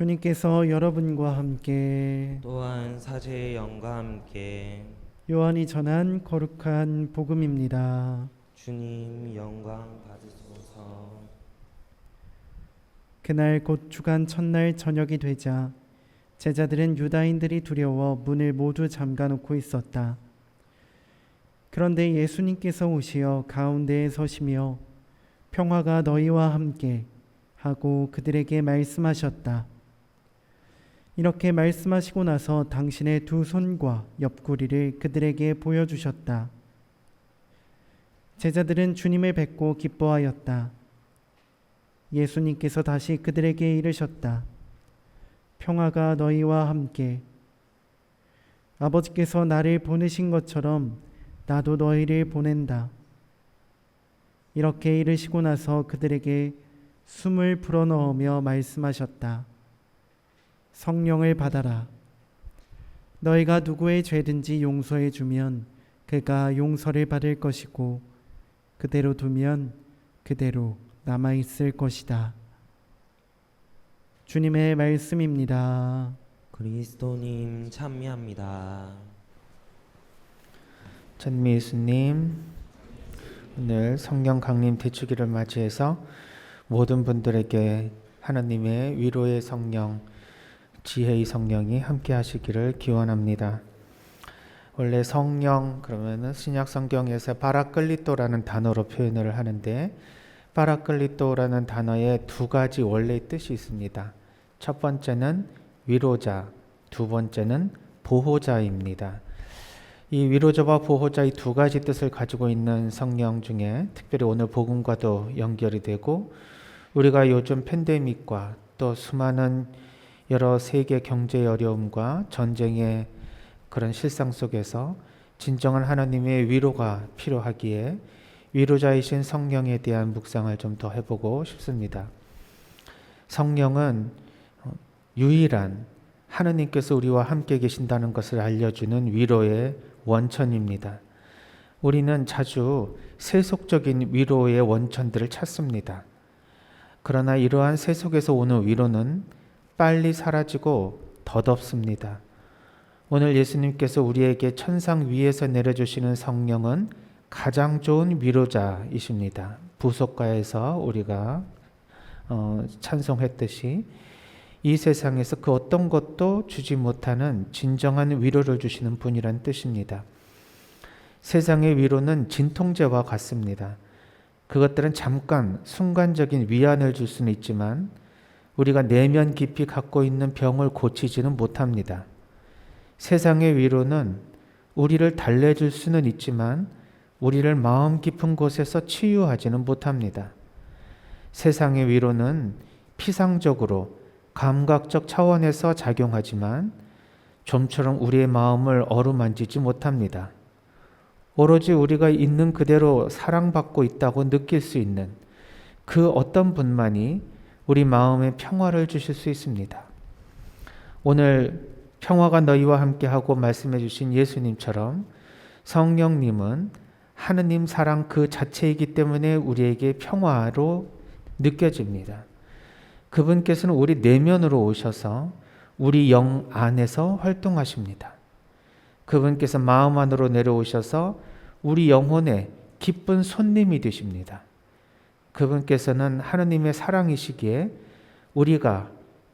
주님께서 여러분과 함께 또한 사제의 영과 함께 요한이 전한 거룩한 복음입니다. 주님 영광 받으소서. 그날 곧 주간 첫날 저녁이 되자 제자들은 유다인들이 두려워 문을 모두 잠가놓고 있었다. 그런데 예수님께서 오시어 가운데에 서시며 평화가 너희와 함께 하고 그들에게 말씀하셨다. 이렇게 말씀하시고 나서 당신의 두 손과 옆구리를 그들에게 보여주셨다. 제자들은 주님을 뵙고 기뻐하였다. 예수님께서 다시 그들에게 이르셨다. 평화가 너희와 함께. 아버지께서 나를 보내신 것처럼 나도 너희를 보낸다. 이렇게 이르시고 나서 그들에게 숨을 불어넣으며 말씀하셨다. 성령을 받아라. 너희가 누구의 죄든지 용서해 주면 그가 용서를 받을 것이고 그대로 두면 그대로 남아 있을 것이다. 주님의 말씀입니다. 그리스도님 찬미합니다. 찬미 예수님, 오늘 성령 강림 대축일을 맞이해서 모든 분들에게 하나님의 위로의 성령, 지혜의 성령이 함께 하시기를 기원합니다. 원래 성령 그러면은 신약 성경에서 파라클리토라는 단어로 표현을 하는데, 파라클리토라는 단어에 두 가지 원래 뜻이 있습니다. 첫 번째는 위로자, 두 번째는 보호자입니다. 이 위로자와 보호자 이 두 가지 뜻을 가지고 있는 성령 중에 특별히 오늘 복음과도 연결이 되고, 우리가 요즘 팬데믹과 또 수많은 여러 세계 경제의 어려움과 전쟁의 그런 실상 속에서 진정한 하나님의 위로가 필요하기에 위로자이신 성령에 대한 묵상을 좀 더 해보고 싶습니다. 성령은 유일한 하나님께서 우리와 함께 계신다는 것을 알려주는 위로의 원천입니다. 우리는 자주 세속적인 위로의 원천들을 찾습니다. 그러나 이러한 세속에서 오는 위로는 빨리 사라지고 덧없습니다. 오늘 예수님께서 우리에게 천상 위에서 내려주시는 성령은 가장 좋은 위로자이십니다. 부속가에서 우리가 찬송했듯이 이 세상에서 그 어떤 것도 주지 못하는 진정한 위로를 주시는 분이란 뜻입니다. 세상의 위로는 진통제와 같습니다. 그것들은 잠깐 순간적인 위안을 줄 수는 있지만 우리가 내면 깊이 갖고 있는 병을 고치지는 못합니다. 세상의 위로는 우리를 달래줄 수는 있지만 우리를 마음 깊은 곳에서 치유하지는 못합니다. 세상의 위로는 피상적으로 감각적 차원에서 작용하지만 좀처럼 우리의 마음을 어루만지지 못합니다. 오로지 우리가 있는 그대로 사랑받고 있다고 느낄 수 있는 그 어떤 분만이 우리 마음에 평화를 주실 수 있습니다. 오늘 평화가 너희와 함께하고 말씀해 주신 예수님처럼 성령님은 하느님 사랑 그 자체이기 때문에 우리에게 평화로 느껴집니다. 그분께서는 우리 내면으로 오셔서 우리 영 안에서 활동하십니다. 그분께서 마음 안으로 내려오셔서 우리 영혼의 기쁜 손님이 되십니다. 그분께서는 하느님의 사랑이시기에 우리가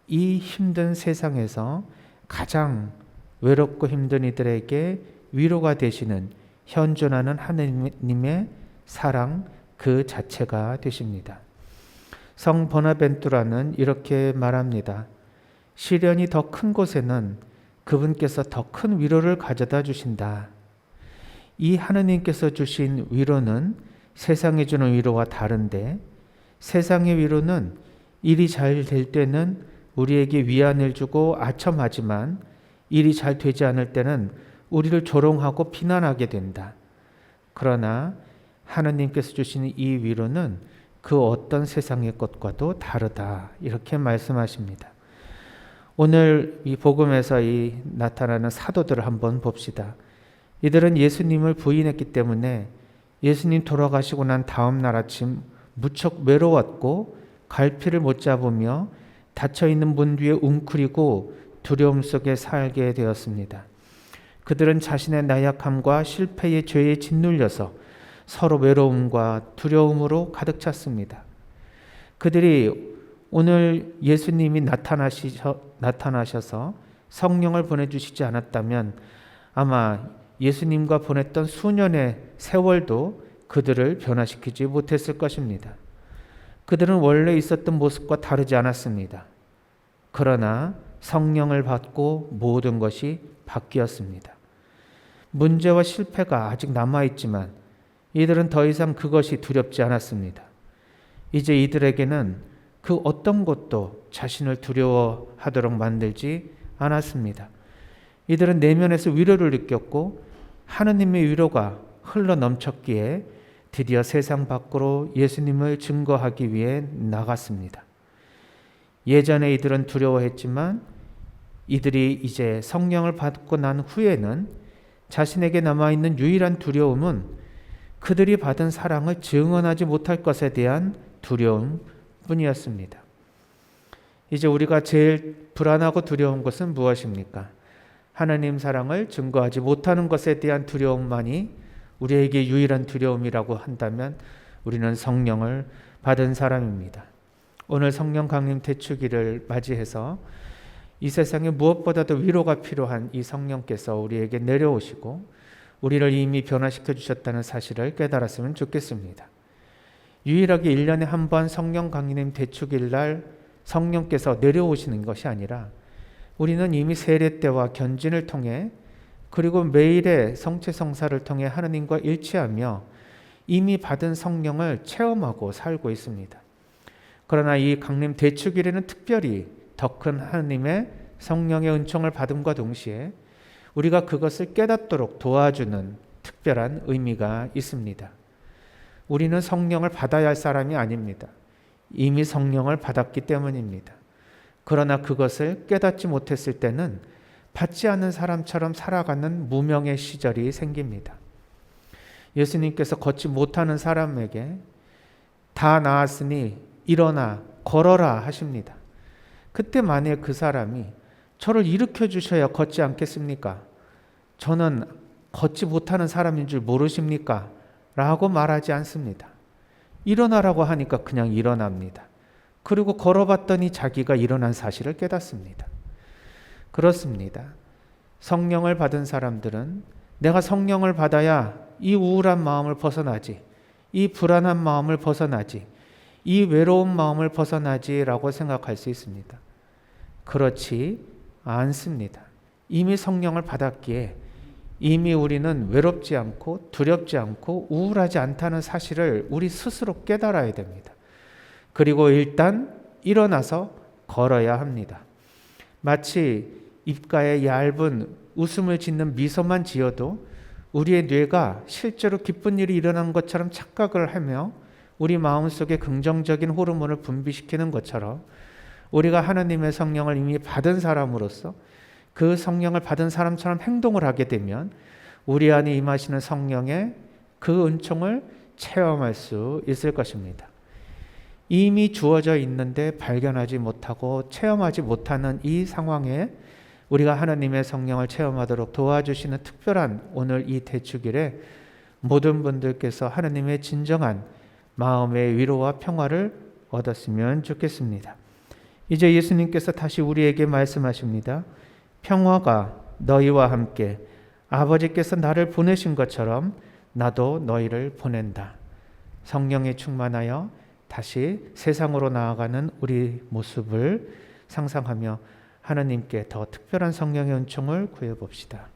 이 힘든 세상에서 가장 외롭고 힘든 이들에게 위로가 되시는 현존하는 하느님의 사랑 그 자체가 되십니다. 성 보나벤투라는 이렇게 말합니다. 시련이 더 큰 곳에는 그분께서 더 큰 위로를 가져다 주신다. 이 하느님께서 주신 위로는 세상이 주는 위로와 다른데, 세상의 위로는 일이 잘 될 때는 우리에게 위안을 주고 아첨하지만 일이 잘 되지 않을 때는 우리를 조롱하고 비난하게 된다. 그러나 하느님께서 주시는 이 위로는 그 어떤 세상의 것과도 다르다. 이렇게 말씀하십니다. 오늘 이 복음에서 이 나타나는 사도들을 한번 봅시다. 이들은 예수님을 부인했기 때문에 예수님 돌아가시고 난 다음 날 아침 무척 외로웠고 갈피를 못 잡으며 닫혀있는 문 뒤에 웅크리고 두려움 속에 살게 되었습니다. 그들은 자신의 나약함과 실패의 죄에 짓눌려서 서로 외로움과 두려움으로 가득 찼습니다. 그들이 오늘 예수님이 나타나셔서 성령을 보내주시지 않았다면 아마 예수님과 보냈던 수년의 세월도 그들을 변화시키지 못했을 것입니다. 그들은 원래 있었던 모습과 다르지 않았습니다. 그러나 성령을 받고 모든 것이 바뀌었습니다. 문제와 실패가 아직 남아있지만 이들은 더 이상 그것이 두렵지 않았습니다. 이제 이들에게는 그 어떤 것도 자신을 두려워하도록 만들지 않았습니다. 이들은 내면에서 위로를 느꼈고 하느님의 위로가 흘러 넘쳤기에 드디어 세상 밖으로 예수님을 증거하기 위해 나갔습니다. 예전에 이들은 두려워했지만 이들이 이제 성령을 받고 난 후에는 자신에게 남아있는 유일한 두려움은 그들이 받은 사랑을 증언하지 못할 것에 대한 두려움 뿐이었습니다. 이제 우리가 제일 불안하고 두려운 것은 무엇입니까? 하나님 사랑을 증거하지 못하는 것에 대한 두려움만이 우리에게 유일한 두려움이라고 한다면 우리는 성령을 받은 사람입니다. 오늘 성령 강림 대축일을 맞이해서 이 세상에 무엇보다도 위로가 필요한 이 성령께서 우리에게 내려오시고 우리를 이미 변화시켜 주셨다는 사실을 깨달았으면 좋겠습니다. 유일하게 1년에 한 번 성령 강림 대축일 날 성령께서 내려오시는 것이 아니라 우리는 이미 세례 때와 견진을 통해 그리고 매일의 성체 성사를 통해 하느님과 일치하며 이미 받은 성령을 체험하고 살고 있습니다. 그러나 이 강림 대축일에는 특별히 더 큰 하느님의 성령의 은총을 받음과 동시에 우리가 그것을 깨닫도록 도와주는 특별한 의미가 있습니다. 우리는 성령을 받아야 할 사람이 아닙니다. 이미 성령을 받았기 때문입니다. 그러나 그것을 깨닫지 못했을 때는 받지 않은 사람처럼 살아가는 무명의 시절이 생깁니다. 예수님께서 걷지 못하는 사람에게 다 나았으니 일어나 걸어라 하십니다. 그때 만약 그 사람이 저를 일으켜 주셔야 걷지 않겠습니까? 저는 걷지 못하는 사람인 줄 모르십니까? 라고 말하지 않습니다. 일어나라고 하니까 그냥 일어납니다. 그리고 걸어봤더니 자기가 일어난 사실을 깨닫습니다. 그렇습니다. 성령을 받은 사람들은 내가 성령을 받아야 이 우울한 마음을 벗어나지, 이 불안한 마음을 벗어나지, 이 외로운 마음을 벗어나지라고 생각할 수 있습니다. 그렇지 않습니다. 이미 성령을 받았기에 이미 우리는 외롭지 않고 두렵지 않고 우울하지 않다는 사실을 우리 스스로 깨달아야 됩니다. 그리고 일단 일어나서 걸어야 합니다. 마치 입가에 얇은 웃음을 짓는 미소만 지어도 우리의 뇌가 실제로 기쁜 일이 일어난 것처럼 착각을 하며 우리 마음속에 긍정적인 호르몬을 분비시키는 것처럼 우리가 하나님의 성령을 이미 받은 사람으로서 그 성령을 받은 사람처럼 행동을 하게 되면 우리 안에 임하시는 성령의 그 은총을 체험할 수 있을 것입니다. 이미 주어져 있는데 발견하지 못하고 체험하지 못하는 이 상황에 우리가 하나님의 성령을 체험하도록 도와주시는 특별한 오늘 이 대축일에 모든 분들께서 하나님의 진정한 마음의 위로와 평화를 얻었으면 좋겠습니다. 이제 예수님께서 다시 우리에게 말씀하십니다. 평화가 너희와 함께 아버지께서 나를 보내신 것처럼 나도 너희를 보낸다. 성령에 충만하여 다시 세상으로 나아가는 우리 모습을 상상하며 하나님께 더 특별한 성령의 은총을 구해봅시다.